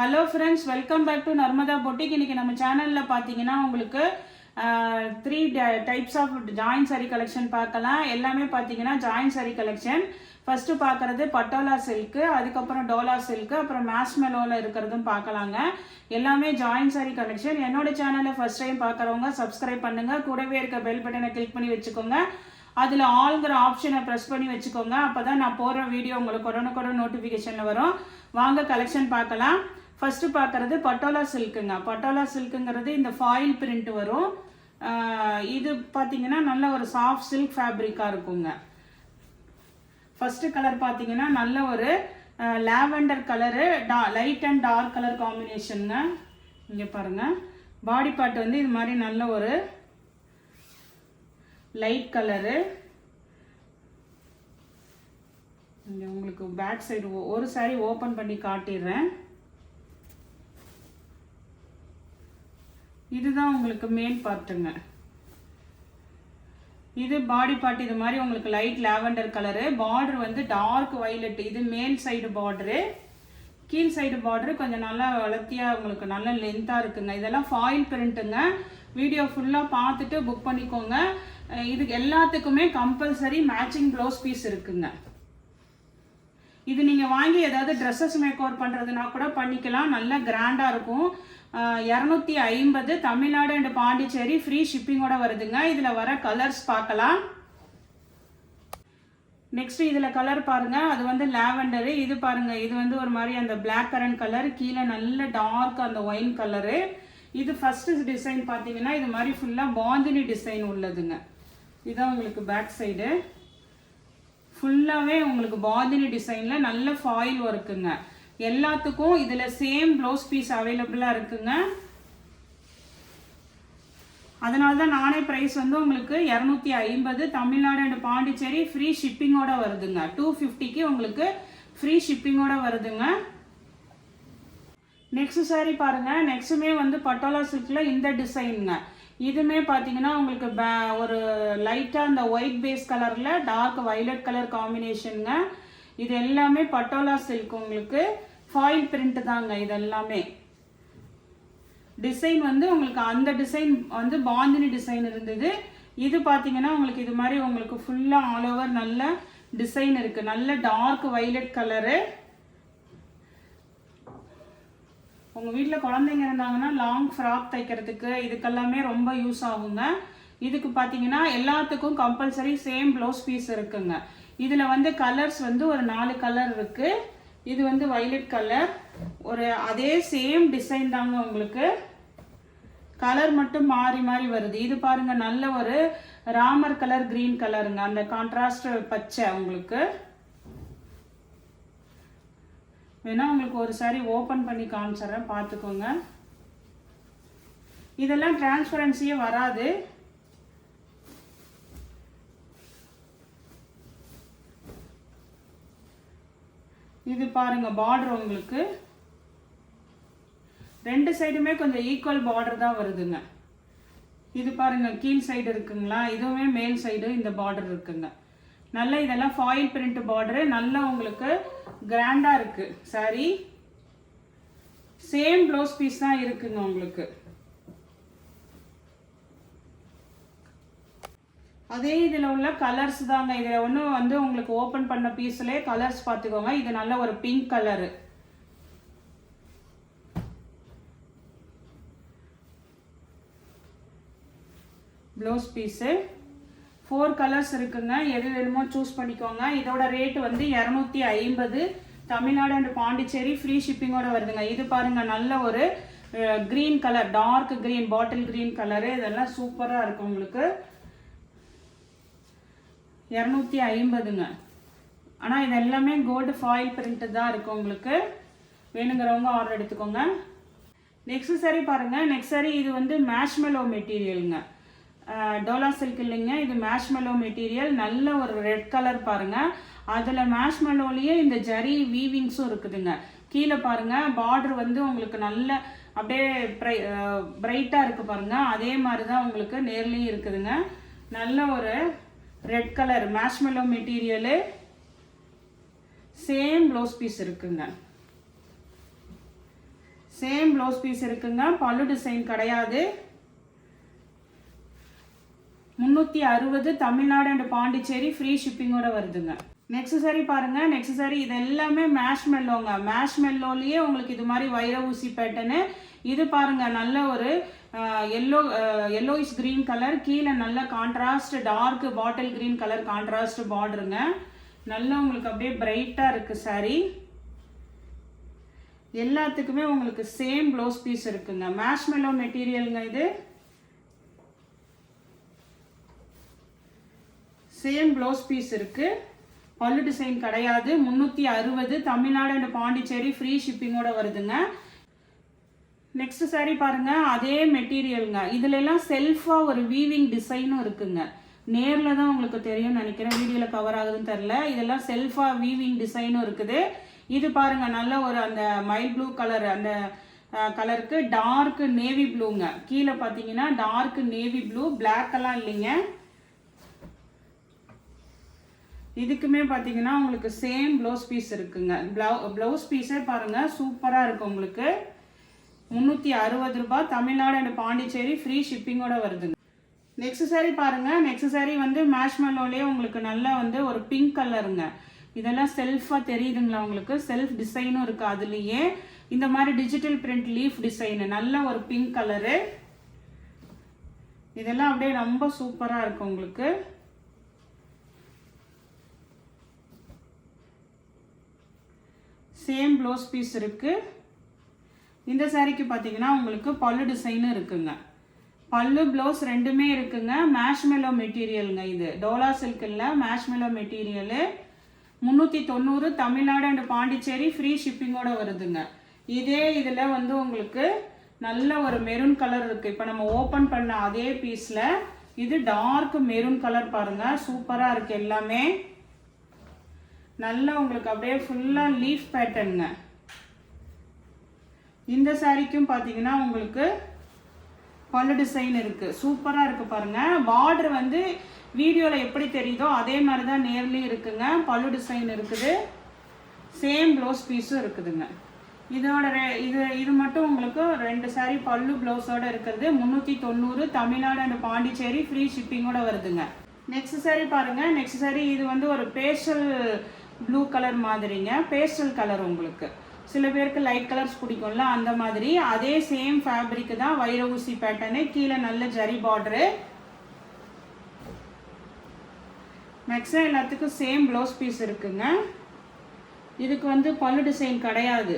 Hello friends, welcome back to Narmada boutique. இன்னைக்கு நம்ம சேனலில் பார்த்தீங்கன்னா உங்களுக்கு 3 types of join sari collection பார்க்கலாம். எல்லாமே பார்த்தீங்கன்னா ஜாயின் சாரி கலெக்ஷன். ஃபர்ஸ்ட் பார்க்கறது பட்டோலா சில்க்கு, அதுக்கப்புறம் டோலா சில்க்கு, அப்புறம் மேஷ்மெலோவில் இருக்கிறதும் பார்க்கலாங்க. எல்லாமே ஜாயின் சாரி கலெக்ஷன். என்னோட சேனலை ஃபர்ஸ்ட் டைம் பார்க்குறவங்க சப்ஸ்கிரைப் பண்ணுங்க, கூடவே இருக்க பெல் பட்டனை கிளிக் பண்ணி வச்சுக்கோங்க. அதில் ஆல்ங்கிற ஆப்ஷனை ப்ரெஸ் பண்ணி வச்சுக்கோங்க. அப்போ தான் நான் போடுற வீடியோ உங்களுக்கு உடனுக்குடன் நோட்டிஃபிகேஷனில் வரும். வாங்க கலெக்ஷன் பார்க்கலாம். ஃபர்ஸ்ட் பார்க்கறது பட்டோலா சில்க்குங்க. பட்டோலா சில்க்குங்கிறது இந்த ஃபாயில் பிரிண்ட் வரும். இது பார்த்தீங்கன்னா நல்ல ஒரு சாஃப்ட் சில்க் ஃபேப்ரிக்காக இருக்குங்க. ஃபர்ஸ்ட் கலர் பார்த்தீங்கன்னா நல்ல ஒரு lavender colour, light and dark colour காம்பினேஷனுங்க. இங்கே பாருங்கள், பாடி பார்ட் வந்து இது மாதிரி நல்ல ஒரு லைட் கலரு. இங்கே உங்களுக்கு பேக் சைடு ஒரு சாரி ஓப்பன் பண்ணி காட்டிடுறேன். இதுதான் உங்களுக்கு மெயின் பார்ட்டுங்க. இது பாடி பார்ட் இது மாதிரி உங்களுக்கு லைட் லாவெண்டர் கலரு. பார்டர் வந்து டார்க் வயலட். இது மேல் சைடு பார்டரு. கீழ் சைடு பார்டரு கொஞ்சம் நல்லா வளர்த்தியாக உங்களுக்கு நல்ல லென்த்தாக இருக்குங்க. இதெல்லாம் ஃபாயில் பிரிண்ட்டுங்க. வீடியோ ஃபுல்லாக பார்த்துட்டு புக் பண்ணிக்கோங்க. இதுக்கு எல்லாத்துக்குமே கம்பல்சரி மேட்சிங் ப்ளவுஸ் பீஸ் இருக்குங்க. இது நீங்கள் வாங்கி ஏதாவது ட்ரெஸ்ஸஸ் மேக் ஓவர் பண்ணுறதுனா கூட பண்ணிக்கலாம். நல்லா கிராண்டாக இருக்கும். 250 தமிழ்நாடு அண்ட் பாண்டிச்சேரி ஃப்ரீ ஷிப்பிங்கோட வருதுங்க. இதில் வர கலர்ஸ் பார்க்கலாம். நெக்ஸ்ட் இதில் கலர் பாருங்கள், அது வந்து லாவெண்டரு. இது பாருங்கள், இது வந்து ஒரு மாதிரி அந்த பிளாக் கரண்ட் கலர், கீழே நல்ல டார்க் அந்த ஒயின் கலரு. இது ஃபர்ஸ்ட் டிசைன் பார்த்தீங்கன்னா இது மாதிரி ஃபுல்லாக பாந்தினி டிசைன் உள்ளதுங்க. இதுதான் உங்களுக்கு பேக் சைடு. ஃபுல்லாகவே உங்களுக்கு பாந்தினி டிசைனில் நல்ல ஃபாயில் ஒர்க்குங்க. எல்லாத்துக்கும் இதில் சேம் ப்ளவுஸ் பீஸ் அவைலபிளாக இருக்குங்க. அதனால தான் நானே ப்ரைஸ் வந்து உங்களுக்கு 250 தமிழ்நாடு அண்ட் பாண்டிச்சேரி ஃப்ரீ ஷிப்பிங்கோட வருதுங்க. 250க்கு உங்களுக்கு ஃப்ரீ ஷிப்பிங்கோட வருதுங்க. நெக்ஸ்ட் சாரி பாருங்க. நெக்ஸ்ட்டுமே வந்து பட்டோலா சில்கில் இந்த டிசைனுங்க. இதுமே பார்த்தீங்கன்னா உங்களுக்கு ஒரு லைட்டாக அந்த ஒயிட் பேஸ் கலரில் டார்க் வயலட் கலர் காம்பினேஷனுங்க. இது எல்லாமே பட்டோலா சில்க். உங்களுக்கு ஃபாயில் பிரிண்ட் தாங்க. இது எல்லாமே டிசைன் வந்து உங்களுக்கு அந்த டிசைன் வந்து பாந்தினி டிசைன் இருந்தது. இது பார்த்தீங்கன்னா உங்களுக்கு இது மாதிரி உங்களுக்கு ஃபுல்லாக ஆல் ஓவர் நல்ல டிசைன் இருக்குது. நல்ல டார்க் வயலட் கலரு. உங்கள் வீட்டில் குழந்தைங்க இருந்தாங்கன்னா லாங் ஃப்ராக் தைக்கிறதுக்கு இதுக்கெல்லாமே ரொம்ப யூஸ் ஆகுங்க. இதுக்கு பார்த்தீங்கன்னா எல்லாத்துக்கும் கம்பல்சரி சேம் ப்ளவுஸ் பீஸ் இருக்குங்க. இதில் வந்து கலர்ஸ் வந்து ஒரு 4 கலர் இருக்குது. இது வந்து வயலட் கலர், ஒரு அதே சேம் டிசைன் தாங்க. உங்களுக்கு கலர் மட்டும் மாறி மாறி வருது. இது பாருங்க, நல்ல ஒரு ராமர் கலர் கிரீன் கலருங்க. அந்த கான்ட்ராஸ்ட் பச்சை. உங்களுக்கு வேணா உங்களுக்கு ஒரு சாரி ஓப்பன் பண்ணி காமிச்சிடுறேன், பார்த்துக்கோங்க. இதெல்லாம் டிரான்ஸ்பரன்சியே வராது. இது பாருங்க, பார்டர் உங்களுக்கு 2 சைடுமே கொஞ்சம் ஈக்குவல் பார்டர் தான் வருதுங்க. இது பாருங்க, கீழ் சைடு இருக்குங்களா, இதுவுமே மேல் சைடு இந்த பார்டர் இருக்குங்க. நல்ல இதெல்லாம் ஃபாயில் பிரிண்ட் பார்டரு. நல்லா உங்களுக்கு கிராண்டா இருக்கு சாரி. சேம் ப்ளவுஸ் பீஸ் தான் இருக்குங்க உங்களுக்கு. அதே இதில் உள்ள கலர்ஸ் தாங்க. இதில் ஒன்று வந்து உங்களுக்கு ஓப்பன் பண்ண பீஸ்லேயே கலர்ஸ் பார்த்துக்கோங்க. இது நல்ல ஒரு pink colour. Blouse piece 4 colours இருக்குங்க. எது வேணுமோ சூஸ் பண்ணிக்கோங்க. இதோட ரேட் வந்து 250 தமிழ்நாடு அண்ட் பாண்டிச்சேரி ஃப்ரீ ஷிப்பிங்கோட வருதுங்க. இது பாருங்க, நல்ல ஒரு green colour, dark green, bottle green colour. இதெல்லாம் சூப்பராக இருக்கும் உங்களுக்கு. 250ங்க. ஆனால் இது எல்லாமே கோல்டு ஃபாயில் பிரிண்ட் தான் இருக்கும் உங்களுக்கு. வேணுங்கிறவங்க ஆர்டர் எடுத்துக்கோங்க. நெக்ஸ்ட் சாரி பாருங்க. நெக்ஸ்ட் சாரி இது வந்து மேஷ்மெலோ மெட்டீரியலுங்க. டோலா சில்க் இல்லைங்க, இது மேஷ்மெலோ மெட்டீரியல். நல்ல ஒரு ரெட் கலர் பாருங்க. அதில் மேஷ்மெலோலேயே இந்த ஜரி வீவிங்ஸும் இருக்குதுங்க. கீழே பாருங்க, பார்டர் வந்து உங்களுக்கு நல்ல அப்படியே பிரைட்டாக இருக்குது பாருங்க. அதே மாதிரி தான் உங்களுக்கு நேர்லேயும் இருக்குதுங்க. நல்ல ஒரு red colour marshmallow material. Same blouse piece இருக்குங்க. சேம் ப்ளவுஸ் பீஸ் இருக்குங்க. பல்லு டிசைன் கிடையாது. 360 தமிழ்நாடு அண்ட் பாண்டிச்சேரி ஃப்ரீ ஷிப்பிங்கோட வருதுங்க. நெக்ஸ்ட் சாரி பாருங்க. நெக்ஸ்ட் சாரி இது எல்லாமே மேஷ் மெல்லோங்க. மேஷ் மெல்லோலயே உங்களுக்கு இது மாதிரி வைர ஊசி பேட்டர்னு. இது பாருங்க நல்ல ஒரு எல்லோயிஷ் கிரீன் கலர், கீழே நல்ல contrast dark bottle green colour contrast பார்டருங்க. நல்லா உங்களுக்கு அப்படியே பிரைட்டா இருக்கு சாரி. எல்லாத்துக்குமே உங்களுக்கு சேம் ப்ளவுஸ் பீஸ் இருக்குங்க. மேஷ் மெல்லோ மெட்டீரியலுங்க. இது சேம் ப்ளவுஸ் பீஸ் இருக்கு. பல்லு டிசைன் கிடையாது. 360 தமிழ்நாடு அண்ட் பாண்டிச்சேரி ஃப்ரீ ஷிப்பிங்கோட வருதுங்க. நெக்ஸ்ட் சாரி பாருங்க. அதே மெட்டீரியலுங்க. இதுல எல்லாம் செல்ஃபா ஒரு வீவிங் டிசைனும் இருக்குங்க. நேர்ல தான் உங்களுக்கு தெரியும் நினைக்கிறேன், வீடியோல கவர் ஆகுதுன்னு தெரியல. இதெல்லாம் செல்ஃபா வீவிங் டிசைனும் இருக்குது. இது பாருங்க நல்ல ஒரு அந்த மைல் ப்ளூ கலர், அந்த கலருக்கு டார்க் நேவி ப்ளூங்க. கீழே பார்த்தீங்கன்னா டார்க் நேவி ப்ளூ, பிளாக் எல்லாம் இல்லைங்க. இதுக்குமே பார்த்தீங்கன்னா உங்களுக்கு சேம் ப்ளவுஸ் பீஸ் இருக்குங்க. ப்ளவுஸ் பீஸே பாருங்க சூப்பராக இருக்கு. உங்களுக்கு 360 ரூபாய் தமிழ்நாடு அண்ட் பாண்டிச்சேரி ஃப்ரீ ஷிப்பிங்கோட வருதுங்க. நெக்ஸ்ட் சாரி பாருங்க. நெக்ஸ்ட் சாரி வந்து மேஷ் மெல்லோலயே உங்களுக்கு நல்லா வந்து ஒரு பிங்க் கலருங்க. இதெல்லாம் செல்ஃபாக தெரியுதுங்களா உங்களுக்கு? செல்ஃப் டிசைனும் இருக்கு. அதுலேயே இந்த மாதிரி டிஜிட்டல் பிரிண்ட் லீஃப் டிசைனு, நல்ல ஒரு பிங்க் கலரு. இதெல்லாம் அப்படியே ரொம்ப சூப்பராக இருக்கு உங்களுக்கு. சேம் ப்ளவுஸ் பீஸ் இருக்கு. இந்த சாரிக்கு பார்த்தீங்கன்னா உங்களுக்கு பல்லு டிசைனும் இருக்குங்க. பல்லு ப்ளவுஸ் ரெண்டுமே இருக்குங்க. மேஷ் மெல்லோ மெட்டீரியலுங்க. இது டோலா சில்க் இல்லை, mesh mellow material. 390 Tamil Nadu and Pondicherry free ஷிப்பிங்கோட வருதுங்க. இதே இதில் வந்து உங்களுக்கு நல்ல ஒரு மெரூன் கலர் இருக்கு. இப்போ நம்ம ஓப்பன் பண்ண அதே பீஸில் இது டார்க் மெரூன் கலர் பாருங்க. சூப்பராக இருக்கு. எல்லாமே நல்லா உங்களுக்கு அப்படியே ஃபுல்லா லீஃப் பேட்டர்னுங்க. இந்த சாரிக்கும் பார்த்தீங்கன்னா உங்களுக்கு பல்லு டிசைன் இருக்கு. சூப்பரா இருக்கு பாருங்க. பார்டர் வந்து வீடியோல எப்படி தெரியுதோ அதே மாதிரி தான் நேர்லயும் இருக்குங்க. பல்லு டிசைன் இருக்குது. சேம் ப்ளவுஸ் பீஸும் இருக்குதுங்க. இதோட இது மட்டும் உங்களுக்கு 2 சாரி பல்லு ப்ளவுஸோட இருக்கிறது. 390 தமிழ்நாடு அண்ட் பாண்டிச்சேரி ஃப்ரீ ஷிப்பிங்கோட வருதுங்க. நெக்ஸ்ட் சாரி பாருங்க. நெக்ஸ்ட் சாரி இது வந்து ஒரு பேஸ்டல் ப்ளூ கலர் மாதிரிங்க. பேஸ்டல் கலர் உங்களுக்கு சில பேருக்கு லைட் கலர்ஸ் பிடிக்கும்ல, அந்த மாதிரி அதே சேம் ஃபேப்ரிக் தான். வைர ஊசி பேட்டர்னு, கீழே நல்ல ஜரி பார்டரு. மேக்ஸிமம் எல்லாத்துக்கும் சேம் ப்ளவுஸ் பீஸ் இருக்குங்க. இதுக்கு வந்து பல்லு டிசைன் கிடையாது.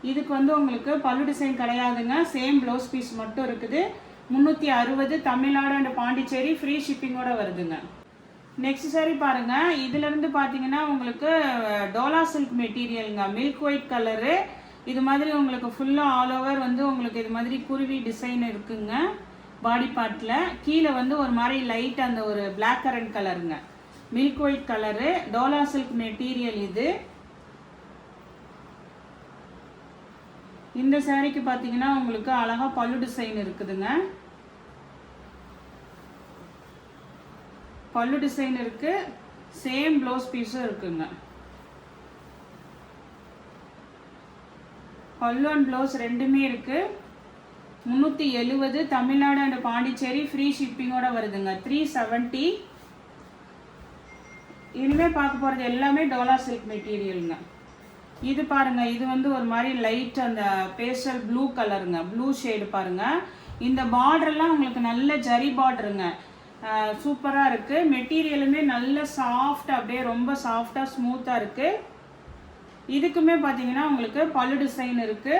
இதுக்கு வந்து உங்களுக்கு பல்லு டிசைன் கிடையாதுங்க. சேம் ப்ளவுஸ் பீஸ் மட்டும் இருக்குது. 360 தமிழ்நாடு அண்ட் பாண்டிச்சேரி ஃப்ரீ ஷிப்பிங்கோட வருதுங்க. நெக்ஸ்ட் சாரி பாருங்க. இதுல இருந்து பாத்தீங்கன்னா உங்களுக்கு டோலா சில்க் மெட்டீரியலுங்க. Milk white colour. இது மாதிரி உங்களுக்கு ஃபுல்லா ஆல் ஓவர் வந்து உங்களுக்கு இது மாதிரி குருவி டிசைன் இருக்குங்க பாடி பார்ட்ல. கீழே வந்து ஒரு மாதிரி லைட் அந்த ஒரு பிளாக் கரண்ட் கலருங்க. Milk white colour Dola silk material இது. இந்த சாரிக்கு பாத்தீங்கன்னா உங்களுக்கு அழகா பல்லு டிசைன் இருக்குதுங்க. பல்லு டிசைன் இருக்கு. சேம் ப்ளவுஸ் பீஸும் இருக்குங்க. பல்லு அண்ட் ப்ளவுஸ் ரெண்டுமே இருக்கு. 370 தமிழ்நாடு அண்ட் பாண்டிச்சேரி ஃப்ரீ ஷிப்பிங்கோட வருதுங்க. 370. இனிமே பார்க்க போறது எல்லாமே டோலா சில்க் மெட்டீரியலுங்க. இது பாருங்க. இது வந்து ஒரு மாதிரி லைட் அந்த பேஸ்டல் ப்ளூ கலருங்க. ப்ளூ ஷேடு பாருங்க. இந்த பார்டர்லாம் உங்களுக்கு நல்ல ஜரி பார்டருங்க. சூப்பராக இருக்கு. மெட்டீரியலுமே நல்ல சாஃப்ட், அப்படியே ரொம்ப சாஃப்டா ஸ்மூத்தா இருக்கு. இதுக்குமே பார்த்தீங்கன்னா உங்களுக்கு பல்லு டிசைன் இருக்கு.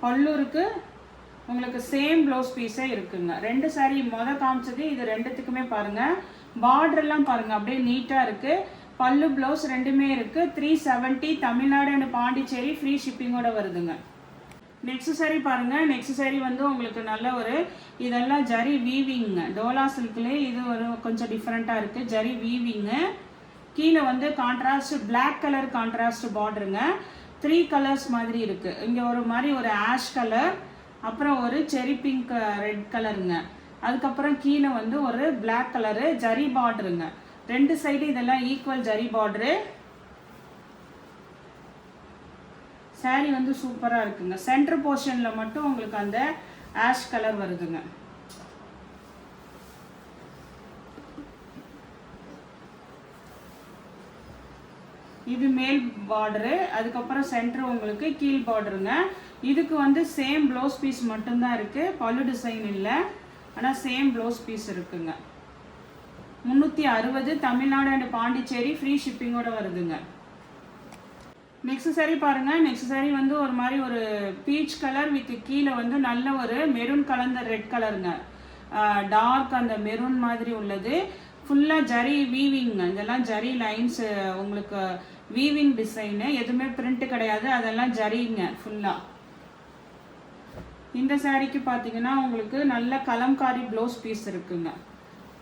பல்லு இருக்கு. உங்களுக்கு சேம் ப்ளவுஸ் பீஸே இருக்குங்க. 2 சாரி காமிச்சது இது ரெண்டுத்துக்குமே பாருங்க. பார்டர்லாம் பாருங்க அப்படியே நீட்டா இருக்கு. பல்லு ப்ளவுஸ் ரெண்டுமே இருக்கு. 370 தமிழ்நாடு அண்ட் பாண்டிச்சேரி ஃப்ரீ ஷிப்பிங்கோட வருதுங்க. நெக்ஸ்ட் சாரி பாருங்க. நெக்ஸ்ட் சாரி வந்து உங்களுக்கு நல்ல ஒரு இதெல்லாம் ஜரி வீவிங்க. டோலா சில்க்லேயே இது ஒரு கொஞ்சம் டிஃப்ரெண்ட்டாக இருக்குது. ஜரி வீவிங்கு. கீழே வந்து கான்ட்ராஸ்ட் பிளாக் கலர் கான்ட்ராஸ்ட் பார்டருங்க. 3 கலர்ஸ் மாதிரி இருக்குது. இங்கே ஒரு மாதிரி ஒரு ஆஷ் கலர், அப்புறம் ஒரு செரி பிங்க் ரெட் கலருங்க. அதுக்கப்புறம் கீழே வந்து ஒரு பிளாக் கலரு ஜரி பார்டருங்க. 2 சைடு இதெல்லாம் ஈக்குவல் ஜரி பார்டரு. சாரீ வந்து சூப்பராக இருக்குங்க. சென்டர் போர்ஷனில் மட்டும் உங்களுக்கு அந்த ஆஷ் கலர் வருதுங்க. இது மேல் பார்டரு, அதுக்கப்புறம் சென்டர் உங்களுக்கு கீழ் பார்டருங்க. இதுக்கு வந்து சேம் ப்ளவுஸ் பீஸ் மட்டும்தான் இருக்குது, பல்லு டிசைன் இல்லை. ஆனால் சேம் ப்ளவுஸ் பீஸ் இருக்குங்க. 360 தமிழ்நாடு அண்ட் பாண்டிச்சேரி, ஃப்ரீ ஷிப்பிங்கோட வருதுங்க. நெக்ஸ்ட் சாரீ பாருங்கள். நெக்ஸ்ட் சாரீ வந்து ஒரு மாதிரி ஒரு பீச் கலர் வித் கீழே வந்து நல்ல ஒரு மெரூன் கலந்த ரெட் கலருங்க. டார்க் அந்த மெரூன் மாதிரி உள்ளது. ஃபுல்லாக ஜரி வீவிங்க. இதெல்லாம் ஜரி லைன்ஸ், உங்களுக்கு வீவிங் டிசைனு, எதுவுமே பிரிண்ட் கிடையாது, அதெல்லாம் ஜரிங்க ஃபுல்லாக. இந்த சாரீக்கு பார்த்தீங்கன்னா உங்களுக்கு நல்ல கலம்காரி ப்ளவுஸ் பீஸ் இருக்குங்க.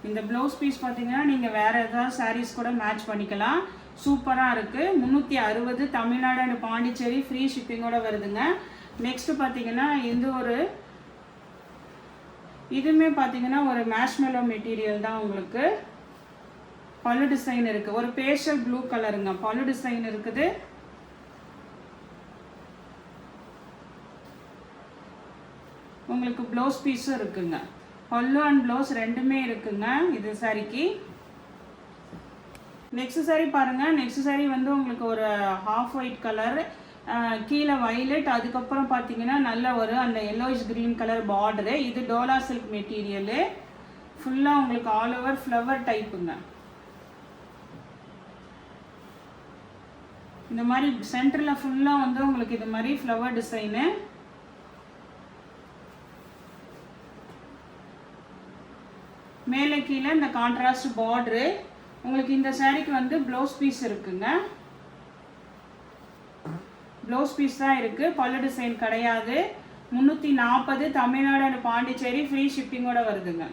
இந்த ப்ளவுஸ் பீஸ் பார்த்தீங்கன்னா நீங்கள் வேறு ஏதாவது சாரீஸ் கூட மேட்ச் பண்ணிக்கலாம். சூப்பராக இருக்குது. 360 தமிழ்நாடு அண்ட் பாண்டிச்சேரி, ஃப்ரீ ஷிப்பிங்கோட வருதுங்க. நெக்ஸ்ட்டு பார்த்தீங்கன்னா இதுவுமே பார்த்தீங்கன்னா ஒரு மேஷ்மெலோ மெட்டீரியல் தான். உங்களுக்கு பல்லு டிசைன் இருக்குது. ஒரு பேஷல் ப்ளூ கலருங்க பல்லு டிசைன் இருக்குது. உங்களுக்கு ப்ளவுஸ் பீஸும் இருக்குங்க. பல்லு அண்ட் ப்ளவுஸ் ரெண்டுமே இருக்குங்க இது சாரிக்கு. நெக்ஸ்ட் சாரீ பாருங்கள். நெக்ஸ்ட் சாரீ வந்து உங்களுக்கு ஒரு ஹாஃப் ஒயிட் கலர், கீழே வைலட், அதுக்கப்புறம் பார்த்தீங்கன்னா நல்ல ஒரு அந்த எல்லோயிஷ் க்ரீன் கலர் பார்டரு. இது டோலா சில்க் மெட்டீரியலு. ஃபுல்லாக உங்களுக்கு ஆல் ஓவர் ஃப்ளவர் டைப்புங்க. இந்த மாதிரி சென்டரில் ஃபுல்லாக வந்து உங்களுக்கு இது மாதிரி ஃப்ளவர் டிசைனு. மேலே கீழே இந்த கான்ட்ராஸ்ட் பார்டரு. உங்களுக்கு இந்த சாரீக்கு வந்து ப்ளவுஸ் பீஸ் இருக்குங்க. ப்ளவுஸ் பீஸ் தான் இருக்குது, பல்லு டிசைன் கிடையாது. 340 தமிழ்நாடு அண்ட் பாண்டிச்சேரி, ஃப்ரீ ஷிப்பிங்கோட வருதுங்க.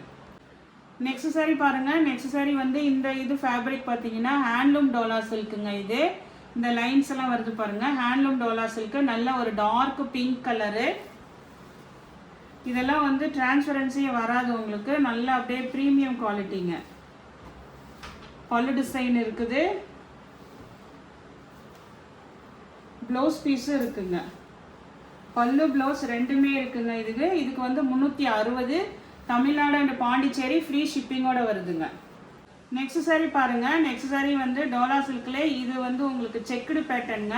நெக்ஸ்ட் சாரீ பாருங்கள். நெக்ஸ்ட் சாரீ வந்து இது ஃபேப்ரிக் பார்த்தீங்கன்னா ஹேண்ட்லூம் டோலா சில்க்குங்க. இது இந்த லைன்ஸ் எல்லாம் வருது பாருங்கள். ஹேண்ட்லூம் டோலா சில்க்கு, நல்ல ஒரு டார்க் பிங்க் கலரு. இதெல்லாம் வந்து டிரான்ஸ்பரன்சியே வராது உங்களுக்கு, நல்லா அப்படியே ப்ரீமியம் குவாலிட்டிங்க. பல்லு டிசைன் இருக்குது, ப்ளவுஸ் பீஸும் இருக்குங்க. பல்லு ப்ளவுஸ் ரெண்டுமே இருக்குங்க. இதுக்கு வந்து 360 தமிழ்நாடு அண்ட் பாண்டிச்சேரி, ஃப்ரீ ஷிப்பிங்கோட வருதுங்க. நெக்ஸ்ட் சாரீ பாருங்கள். நெக்ஸ்ட் சாரீ வந்து டோலா சில்கில். இது வந்து உங்களுக்கு செக்குடு பேட்டர்னுங்க.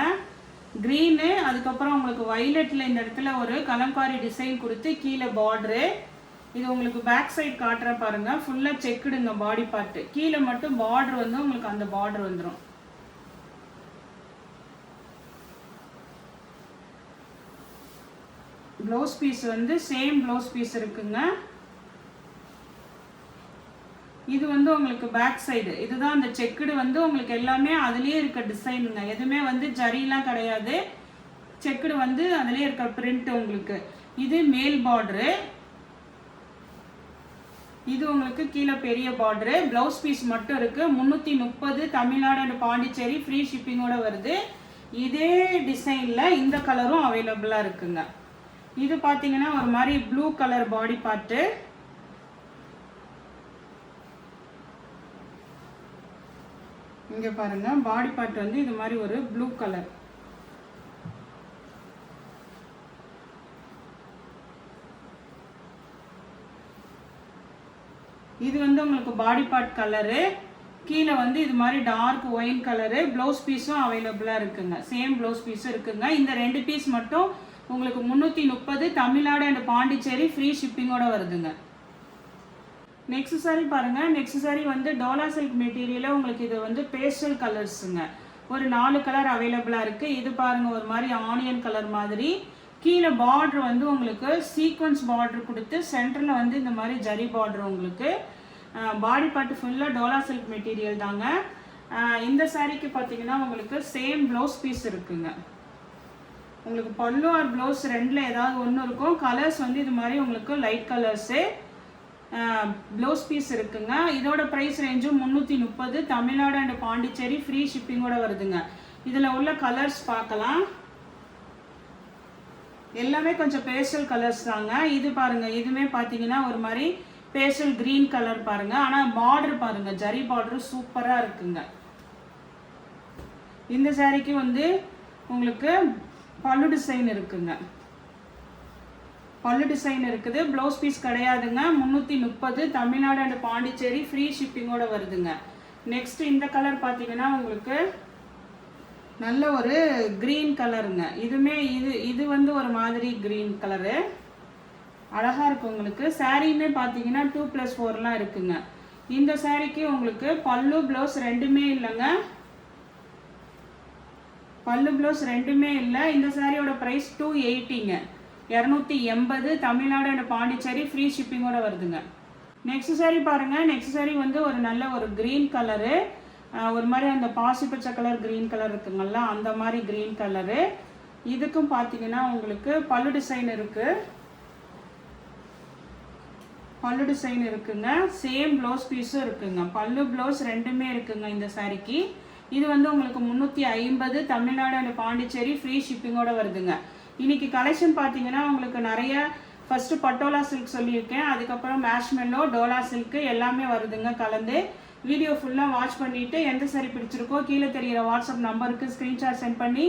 க்ரீனு, அதுக்கப்புறம் உங்களுக்கு வைலட்டில் இந்த இடத்துல ஒரு கலம்காரி டிசைன் கொடுத்து கீழே பார்டரு. இது உங்களுக்கு பேக் சைட் காட்டுற பாருங்கள். ஃபுல்லாக செக்குடுங்க பாடி பார்ட்டு. கீழே மட்டும் பார்டர் வந்து உங்களுக்கு அந்த பார்டர் வந்துடும். ப்ளவுஸ் பீஸ் வந்து சேம் ப்ளவுஸ் பீஸ் இருக்குங்க. இது வந்து உங்களுக்கு பேக் சைடு. இதுதான் அந்த செக்குடு வந்து உங்களுக்கு எல்லாமே அதுலேயே இருக்க டிசைனுங்க. எதுவுமே வந்து ஜரிலாம் கிடையாது. செக்குடு வந்து அதுலேயே இருக்க பிரிண்ட் உங்களுக்கு. இது மேல் பார்டரு. இது உங்களுக்கு கீழே பெரிய பார்டரு. ப்ளவுஸ் பீஸ் மட்டும் இருக்குது. 330 தமிழ்நாடு அண்ட் பாண்டிச்சேரி, ஃப்ரீ ஷிப்பிங்கோட வருது. இதே டிசைனில் இந்த கலரும் அவைலபிளாக இருக்குங்க. இது பார்த்தீங்கன்னா ஒரு மாதிரி ப்ளூ கலர் பாடி பார்ட்டு. இங்கே பாருங்கள், பாடி பார்ட் வந்து இது மாதிரி ஒரு ப்ளூ கலர். இது வந்து உங்களுக்கு பாடி பார்ட் கலரு. கீழே வந்து இது மாதிரி டார்க் ஒயின் கலரு. ப்ளவுஸ் பீஸும் அவைலபிளாக இருக்குங்க. சேம் ப்ளவுஸ் பீஸும் இருக்குங்க. இந்த 2 பீஸ் மட்டும் உங்களுக்கு 330 தமிழ்நாடு அண்ட் பாண்டிச்சேரி, ஃப்ரீ ஷிப்பிங்கோட வருதுங்க. நெக்ஸ்ட் சாரீ பாருங்கள். நெக்ஸ்ட் சாரீ வந்து டோலா சில்க் மெட்டீரியலில் உங்களுக்கு இது வந்து பேஸ்டல் கலர்ஸுங்க. ஒரு 4 கலர் அவைலபிளாக இருக்குது. இது பாருங்கள், ஒரு மாதிரி ஆனியன் கலர் மாதிரி. கீழே பார்டர் வந்து உங்களுக்கு சீக்வன்ஸ் பார்டர் கொடுத்து சென்டரில் வந்து இந்த மாதிரி ஜரி பார்டர் உங்களுக்கு. பாடி பார்ட் ஃபுல்லாக டோலா சில்க் மெட்டீரியல் தாங்க. இந்த சாரீக்கு பார்த்தீங்கன்னா உங்களுக்கு சேம் ப்ளவுஸ் பீஸ் இருக்குங்க. உங்களுக்கு பல்லு ஆர் ப்ளவுஸ் ரெண்டில் ஏதாவது ஒன்று இருக்கும். கலர்ஸ் வந்து இது மாதிரி உங்களுக்கு லைட் கலர்ஸு. ப்ளவுஸ் பீஸ் இருக்குங்க. இதோட ப்ரைஸ் ரேஞ்சும் 330 தமிழ்நாடு அண்ட் பாண்டிச்சேரி, ஃப்ரீ ஷிப்பிங்கோட வருதுங்க. இதில் உள்ள கலர்ஸ் பார்க்கலாம். எல்லாமே கொஞ்சம் பேஸ்டல் கலர்ஸ் தாங்க. இது பாருங்கள், இதுவுமே பார்த்தீங்கன்னா ஒரு மாதிரி பேஸ்டல் க்ரீன் கலர் பாருங்கள். ஆனால் பார்டர் பாருங்கள், ஜரி பார்டர் சூப்பராக இருக்குங்க. இந்த சாரீக்கு வந்து உங்களுக்கு பல்லு டிசைன் இருக்குங்க. பல்லு டிசைன் இருக்குது. ப்ளவுஸ் பீஸ் கிடையாதுங்க. 330 தமிழ்நாடு அண்ட் பாண்டிச்சேரி ஃப்ரீ ஷிப்பிங்கோட வருதுங்க. நெக்ஸ்ட் இந்த கலர் பார்த்தீங்கன்னா உங்களுக்கு நல்ல ஒரு க்ரீன் கலருங்க. இது வந்து ஒரு மாதிரி க்ரீன் கலரு அழகாக இருக்குது உங்களுக்கு. சாரீமே பார்த்தீங்கன்னா 2+4 இருக்குங்க. இந்த சாரீக்கு உங்களுக்கு பல்லு ப்ளவுஸ் ரெண்டுமே இல்லைங்க. பல்லு ப்ளவுஸ் ரெண்டுமே இல்லை. இந்த சாரியோட ப்ரைஸ் 280ங்க. 280 தமிழ்நாடு அண்ட் பாண்டிச்சேரி ஃப்ரீ ஷிப்பிங்கோட வருதுங்க. நெக்ஸ்ட் சாரீ பாருங்கள். நெக்ஸ்ட் சாரீ வந்து ஒரு நல்ல ஒரு க்ரீன் கலரு, ஒரு மாதிரி அந்த பாசி பச்சை கலர் க்ரீன் கலர் இருக்குங்கள்ல அந்த மாதிரி க்ரீன் கலரு. இதுக்கும் பார்த்தீங்கன்னா உங்களுக்கு பல்லு டிசைன் இருக்குது. பல்லு டிசைன் இருக்குங்க. சேம் ப்ளவுஸ் பீஸும் இருக்குங்க. பல்லு ப்ளவுஸ் ரெண்டுமே இருக்குங்க இந்த சாரிக்கு. இது வந்து உங்களுக்கு 350 தமிழ்நாடு அண்ட் பாண்டிச்சேரி ஃப்ரீ ஷிப்பிங்கோட வருதுங்க. இன்னைக்கு கலெக்ஷன் பார்த்தீங்கன்னா உங்களுக்கு நிறைய ஃபர்ஸ்ட் பட்டோலா சில்க் சொல்லியிருக்கேன், அதுக்கப்புறம் மேஷ்மெல்லோ, டோலா சில்க் எல்லாமே வருதுங்க கலந்து. வீடியோ ஃபுல்லாக வாட்ச் பண்ணிவிட்டு எந்த சாரி பிடிச்சிருக்கோ கீழே தெரிகிற வாட்ஸ்அப் நம்பருக்கு ஸ்க்ரீன்ஷாட் சென்ட் பண்ணி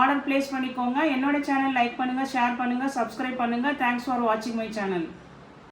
ஆர்டர் பிளேஸ் பண்ணிக்கோங்க. என்னோட சேனல் லைக் பண்ணுங்கள், ஷேர் பண்ணுங்கள், சப்ஸ்கிரைப் பண்ணுங்கள். தேங்க்ஸ் ஃபார் வாட்சிங் மை சேனல்.